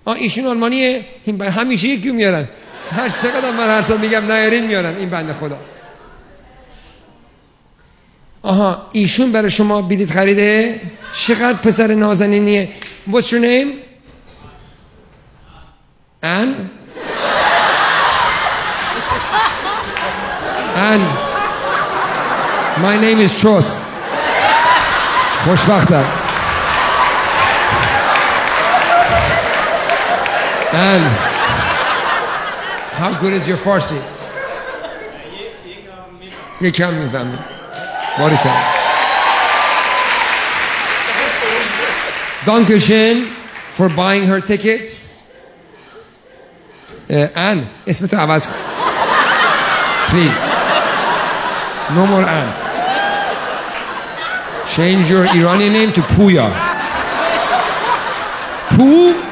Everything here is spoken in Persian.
ایشون آلمانیه. این همیشه یکی میارن، هر چقدر من هر سال میگم نیارین میارن این بنده خدا. ایشون برای شما بلیط خریده. چقدر پسر نازنینیه. What's your name? Anne? Anne. My name is Chos. خوشبختم. Anne. How good is your Farsi? یکم میفهمم. باریکم. Dankeschön for buying her tickets. Anne, اسمتو عوض کن. Please. No more Anne. Change your Iranian name to Puya. Poo?